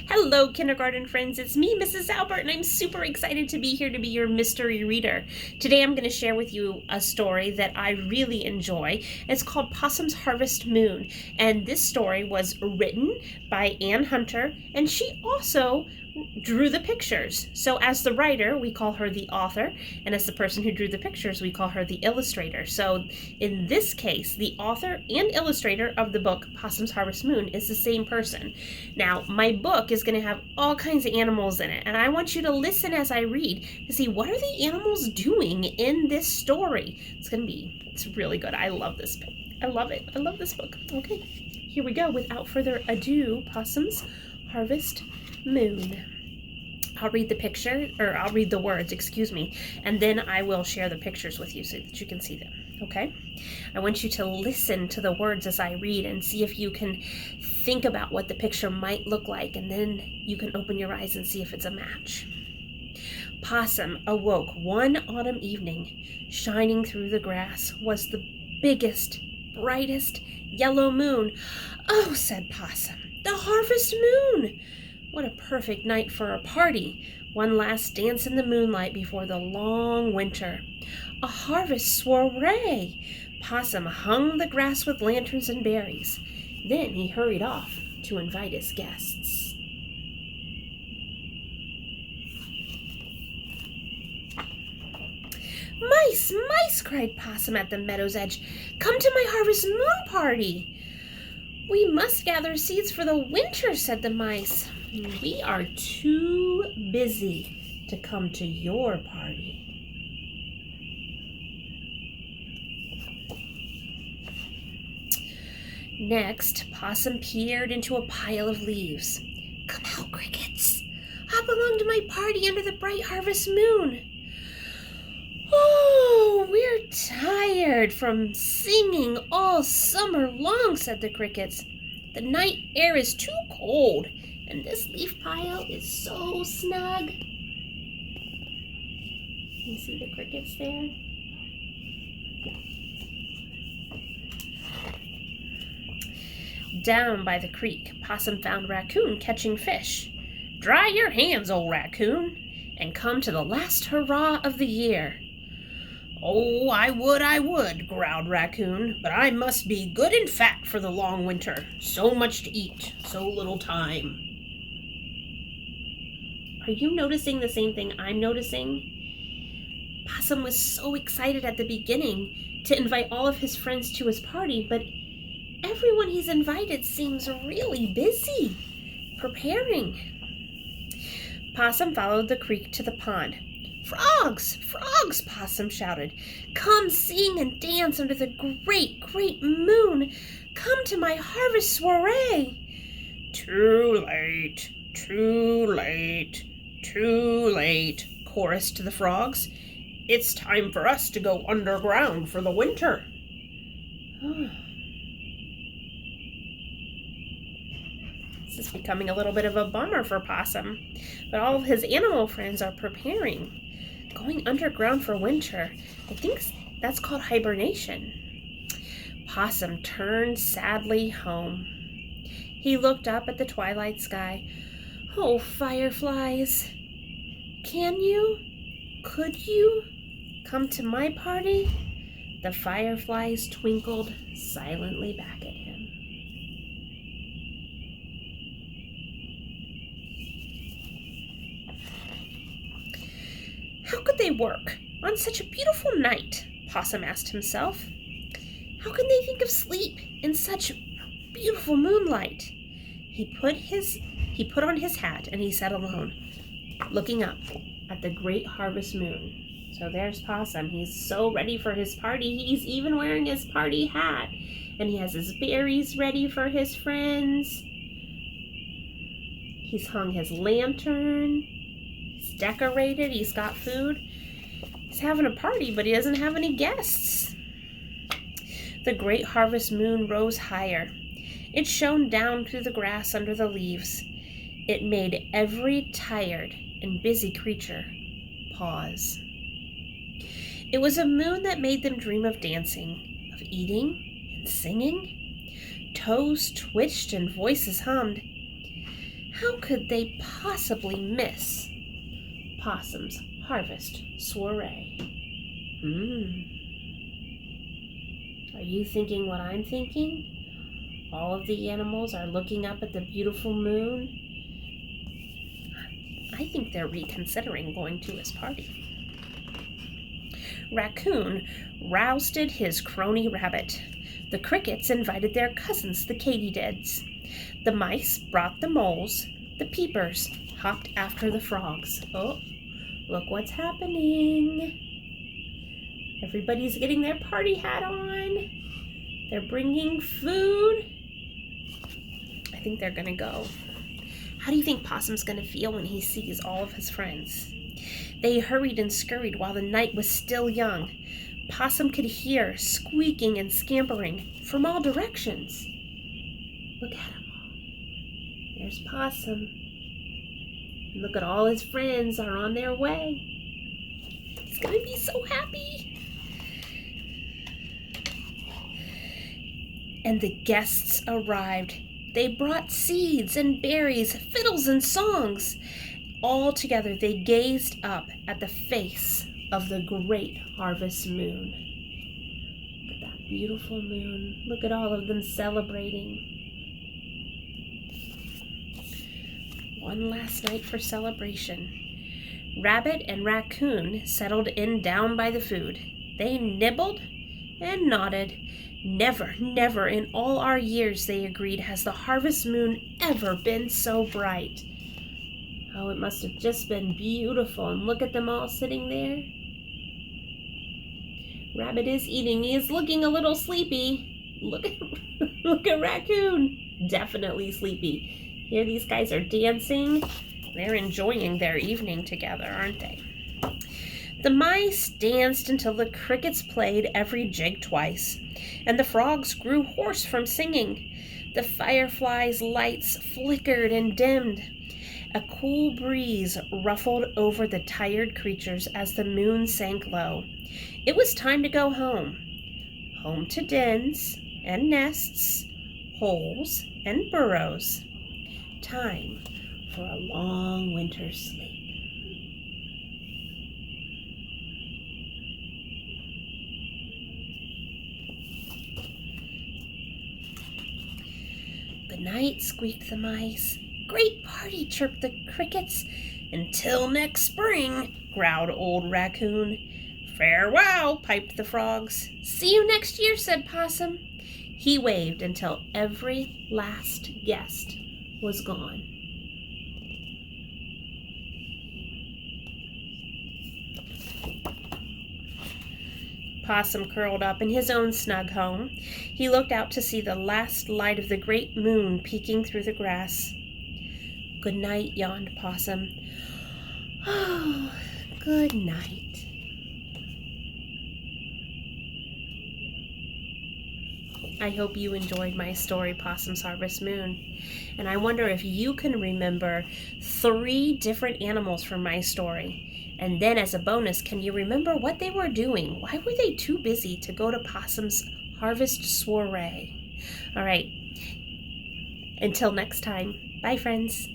Hello, kindergarten friends. It's me, Mrs. Albert, and I'm super excited to be here to be your mystery reader. Today I'm going to share with you a story that I really enjoy. It's called Possum's Harvest Moon, and this story was written by Ann Hunter, and she also drew the pictures. So as the writer, we call her the author, and as the person who drew the pictures, we call her the illustrator. So in this case, the author and illustrator of the book Possum's Harvest Moon is the same person. Now, my book is going to have all kinds of animals in it, and I want you to listen as I read to see what are the animals doing in this story. It's really good. I love this book. I love it. I love this book. Okay, here we go. Without further ado, Possum's Harvest Moon. I'll read the words, and then I will share the pictures with you so that you can see them, okay? I want you to listen to the words as I read and see if you can think about what the picture might look like, and then you can open your eyes and see if it's a match. Possum awoke one autumn evening. Shining through the grass was the biggest, brightest yellow moon. "Oh," said Possum, "the harvest moon! What a perfect night for a party. One last dance in the moonlight before the long winter. A harvest soiree." Possum hung the grass with lanterns and berries. Then he hurried off to invite his guests. "Mice, mice," cried Possum at the meadow's edge. "Come to my harvest moon party." "We must gather seeds for the winter," said the mice. "We are too busy to come to your party." Next, Possum peered into a pile of leaves. "Come out, crickets. Hop along to my party under the bright harvest moon." "Oh, we're tired from singing all summer long," said the crickets. "The night air is too cold, and this leaf pile is so snug." You see the crickets there? Down by the creek, Possum found Raccoon catching fish. "Dry your hands, old Raccoon, and come to the last hurrah of the year." "Oh, I would," growled Raccoon, "but I must be good and fat for the long winter. So much to eat, so little time." Are you noticing the same thing I'm noticing? Possum was so excited at the beginning to invite all of his friends to his party, but everyone he's invited seems really busy preparing. Possum followed the creek to the pond. "Frogs, frogs," Possum shouted. "Come sing and dance under the great, great moon. Come to my harvest soiree." "Too late, too late, too late," chorused the frogs. "It's time for us to go underground for the winter." This is becoming a little bit of a bummer for Possum, but all of his animal friends are preparing. Going underground for winter, I think that's called hibernation. Possum turned sadly home. He looked up at the twilight sky. "Oh, fireflies, could you come to my party?" The fireflies twinkled silently back at him. How could they work on such a beautiful night? Possum asked himself. How can they think of sleep in such beautiful moonlight? He put on his hat and he sat alone, looking up at the great harvest moon. So there's Possum. He's so ready for his party. He's even wearing his party hat. And he has his berries ready for his friends. He's hung his lantern. He's decorated. He's got food. He's having a party, but he doesn't have any guests. The great harvest moon rose higher. It shone down through the grass under the leaves. It made every tired and busy creature pause. It was a moon that made them dream of dancing, of eating and singing. Toes twitched and voices hummed. How could they possibly miss Possum's Harvest Soiree? Are you thinking what I'm thinking? All of the animals are looking up at the beautiful moon. I think they're reconsidering going to his party. Raccoon rousted his crony Rabbit. The Crickets invited their cousins, the Katydids. The Mice brought the Moles. The Peepers hopped after the Frogs. Oh, look what's happening. Everybody's getting their party hat on. They're bringing food. I think they're gonna go. How do you think Possum's gonna feel when he sees all of his friends? They hurried and scurried while the night was still young. Possum could hear squeaking and scampering from all directions. Look at him all. There's Possum. Look at all his friends are on their way. He's gonna be so happy. And the guests arrived. They brought seeds and berries, fiddles and songs. All together they gazed up at the face of the great harvest moon. Look at that beautiful moon. Look at all of them celebrating. One last night for celebration. Rabbit and Raccoon settled in down by the food. They nibbled and nodded. Never, never in all our years, they agreed, has the harvest moon ever been so bright. Oh, it must have just been beautiful. And look at them all sitting there. Rabbit is eating. He is looking a little sleepy. Look at Raccoon. Definitely sleepy. Here these guys are dancing. They're enjoying their evening together, aren't they? The Mice danced until the Crickets played every jig twice, and the Frogs grew hoarse from singing. The Fireflies' lights flickered and dimmed. A cool breeze ruffled over the tired creatures as the moon sank low. It was time to go home. Home to dens and nests, holes and burrows. Time for a long winter's sleep. Good night, squeaked the Mice. Great party, chirped the Crickets. Until next spring, growled old Raccoon. Farewell, piped the Frogs. See you next year, said Possum. He waved until every last guest was gone. Possum curled up in his own snug home. He looked out to see the last light of the great moon peeking through the grass. Good night, yawned Possum. Oh, good night. I hope you enjoyed my story, Possum's Harvest Moon. And I wonder if you can remember 3 different animals from my story. And then as a bonus, can you remember what they were doing? Why were they too busy to go to Possum's Harvest Soiree? All right. Until next time. Bye, friends.